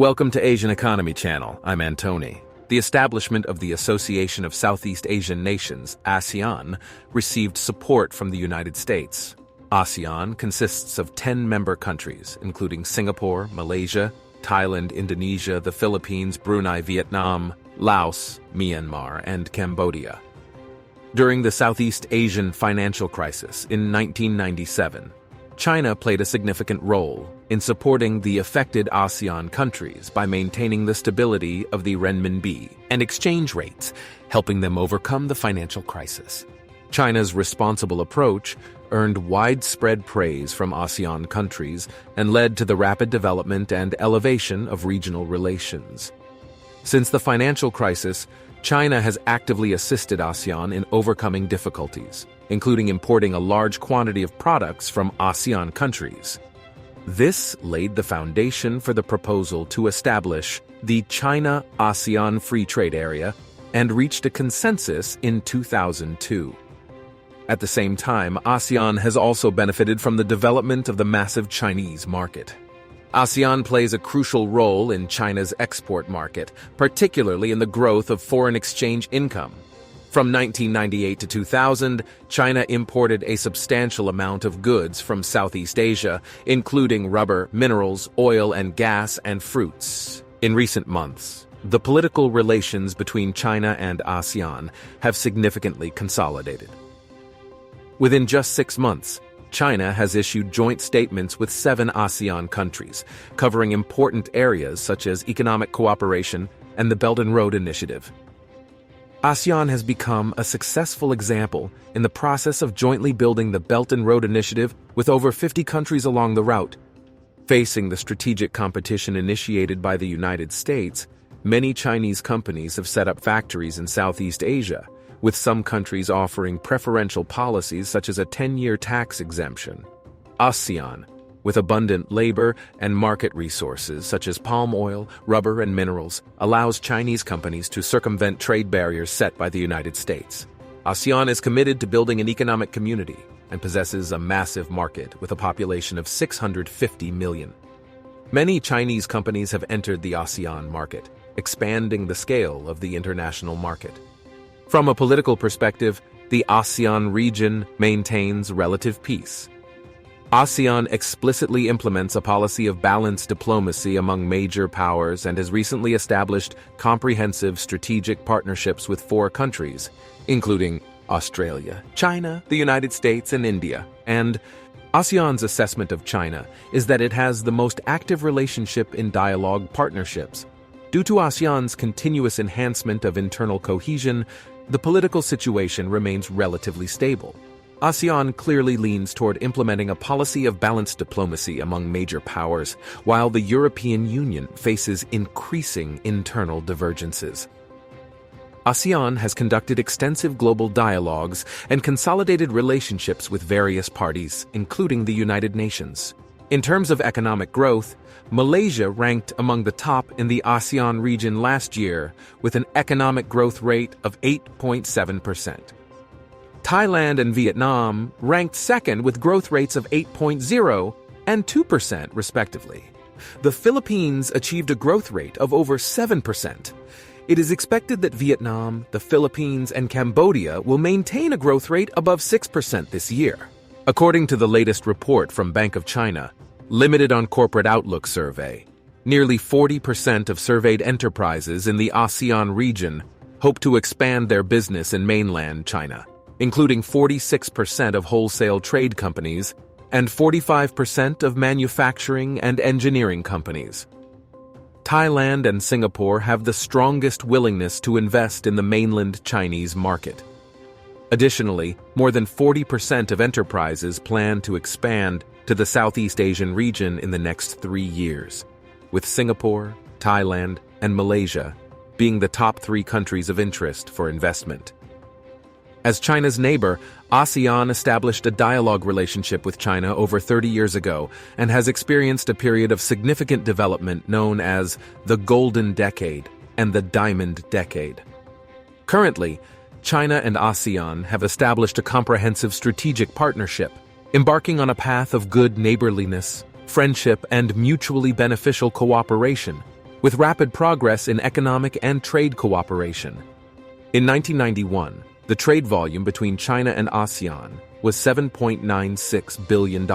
Welcome to Asian Economy Channel. I'm Antony. The establishment of the Association of Southeast Asian Nations, ASEAN, received support from the United States. ASEAN consists of 10 member countries, including Singapore, Malaysia, Thailand, Indonesia, the Philippines, Brunei, Vietnam, Laos, Myanmar, and Cambodia. During the Southeast Asian financial crisis in 1997, China played a significant role in supporting the affected ASEAN countries by maintaining the stability of the Renminbi and exchange rates, helping them overcome the financial crisis. China's responsible approach earned widespread praise from ASEAN countries and led to the rapid development and elevation of regional relations. Since the financial crisis, China has actively assisted ASEAN in overcoming difficulties, including importing a large quantity of products from ASEAN countries. This laid the foundation for the proposal to establish the China-ASEAN Free Trade Area and reached a consensus in 2002. At the same time, ASEAN has also benefited from the development of the massive Chinese market. ASEAN plays a crucial role in China's export market, particularly in the growth of foreign exchange income. From 1998 to 2000, China imported a substantial amount of goods from Southeast Asia, including rubber, minerals, oil and gas, and fruits. In recent months, the political relations between China and ASEAN have significantly consolidated. Within just 6 months, China has issued joint statements with 7 ASEAN countries, covering important areas such as economic cooperation and the Belt and Road Initiative. ASEAN has become a successful example in the process of jointly building the Belt and Road Initiative with over 50 countries along the route. Facing the strategic competition initiated by the United States, many Chinese companies have set up factories in Southeast Asia, with some countries offering preferential policies such as a 10-year tax exemption. ASEAN, with abundant labor and market resources such as palm oil, rubber, and minerals, allows Chinese companies to circumvent trade barriers set by the United States. ASEAN is committed to building an economic community and possesses a massive market with a population of 650 million. Many Chinese companies have entered the ASEAN market, expanding the scale of the international market. From a political perspective, the ASEAN region maintains relative peace. ASEAN explicitly implements a policy of balanced diplomacy among major powers and has recently established comprehensive strategic partnerships with 4 countries, including Australia, China, the United States, and India. And ASEAN's assessment of China is that it has the most active relationship in dialogue partnerships. Due to ASEAN's continuous enhancement of internal cohesion, the political situation remains relatively stable. ASEAN clearly leans toward implementing a policy of balanced diplomacy among major powers, while the European Union faces increasing internal divergences. ASEAN has conducted extensive global dialogues and consolidated relationships with various parties, including the United Nations. In terms of economic growth, Malaysia ranked among the top in the ASEAN region last year with an economic growth rate of 8.7%. Thailand and Vietnam ranked second with growth rates of 8.0% and 2% respectively. The Philippines achieved a growth rate of over 7%. It is expected that Vietnam, the Philippines, and Cambodia will maintain a growth rate above 6% this year. According to the latest report from Bank of China, Limited on Corporate Outlook survey, nearly 40% of surveyed enterprises in the ASEAN region hope to expand their business in mainland China, including 46% of wholesale trade companies and 45% of manufacturing and engineering companies. Thailand and Singapore have the strongest willingness to invest in the mainland Chinese market. Additionally, more than 40% of enterprises plan to expand to the Southeast Asian region in the next 3 years, with Singapore, Thailand, and Malaysia being the top 3 countries of interest for investment. As China's neighbor, ASEAN established a dialogue relationship with China over 30 years ago and has experienced a period of significant development known as the Golden Decade and the Diamond Decade. Currently, China and ASEAN have established a comprehensive strategic partnership, embarking on a path of good neighborliness, friendship, and mutually beneficial cooperation, with rapid progress in economic and trade cooperation. In 1991, the trade volume between China and ASEAN was $7.96 billion,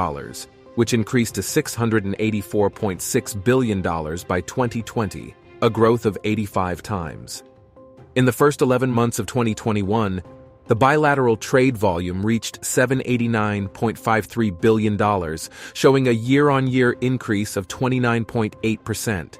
which increased to $684.6 billion by 2020, a growth of 85 times. In the first 11 months of 2021, the bilateral trade volume reached $789.53 billion, showing a year-on-year increase of 29.8%.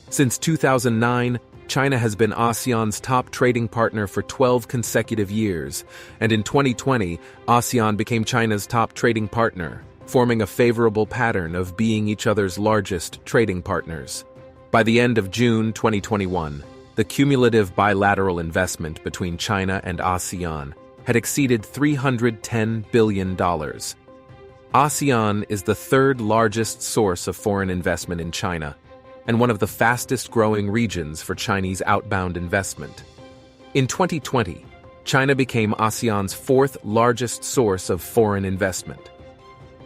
Since 2009, China has been ASEAN's top trading partner for 12 consecutive years, and in 2020, ASEAN became China's top trading partner, forming a favorable pattern of being each other's largest trading partners. By the end of June 2021, the cumulative bilateral investment between China and ASEAN had exceeded $310 billion. ASEAN is the third largest source of foreign investment in China, and one of the fastest-growing regions for Chinese outbound investment. In 2020, China became ASEAN's fourth largest source of foreign investment.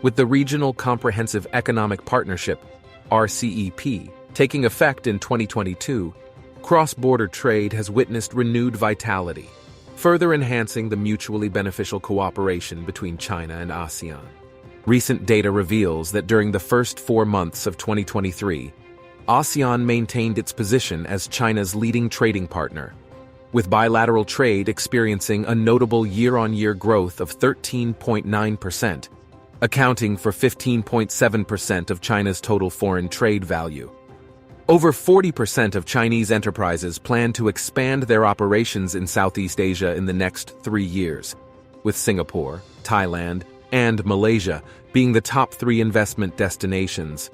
With the Regional Comprehensive Economic Partnership, RCEP, taking effect in 2022, cross-border trade has witnessed renewed vitality, further enhancing the mutually beneficial cooperation between China and ASEAN. Recent data reveals that during the first 4 months of 2023, ASEAN maintained its position as China's leading trading partner, with bilateral trade experiencing a notable year-on-year growth of 13.9%, accounting for 15.7% of China's total foreign trade value. Over 40% of Chinese enterprises plan to expand their operations in Southeast Asia in the next 3 years, with Singapore, Thailand, and Malaysia being the top 3 investment destinations.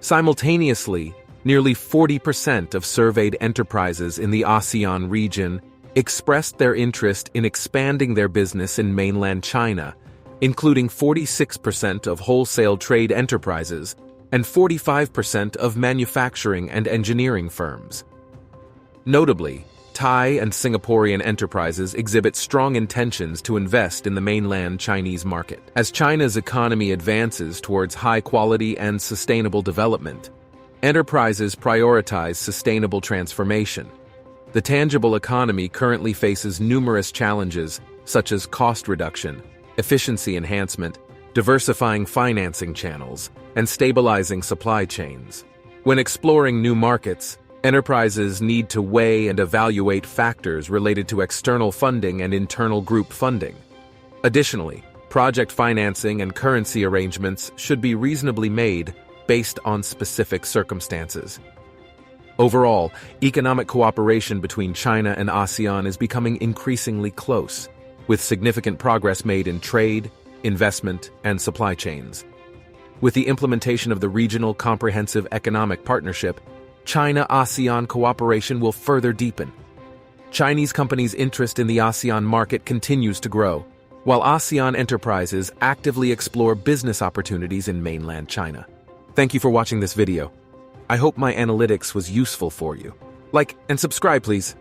Simultaneously, nearly 40% of surveyed enterprises in the ASEAN region expressed their interest in expanding their business in mainland China, including 46% of wholesale trade enterprises and 45% of manufacturing and engineering firms. Notably, Thai and Singaporean enterprises exhibit strong intentions to invest in the mainland Chinese market. As China's economy advances towards high-quality and sustainable development, enterprises prioritize sustainable transformation. The tangible economy currently faces numerous challenges such as cost reduction, efficiency enhancement, diversifying financing channels, and stabilizing supply chains. When exploring new markets, enterprises need to weigh and evaluate factors related to external funding and internal group funding. Additionally, project financing and currency arrangements should be reasonably made based on specific circumstances. Overall, economic cooperation between China and ASEAN is becoming increasingly close, with significant progress made in trade, investment, and supply chains. With the implementation of the Regional Comprehensive Economic Partnership, China-ASEAN cooperation will further deepen. Chinese companies' interest in the ASEAN market continues to grow, while ASEAN enterprises actively explore business opportunities in mainland China. Thank you for watching this video. I hope my analytics was useful for you. Like and subscribe, please.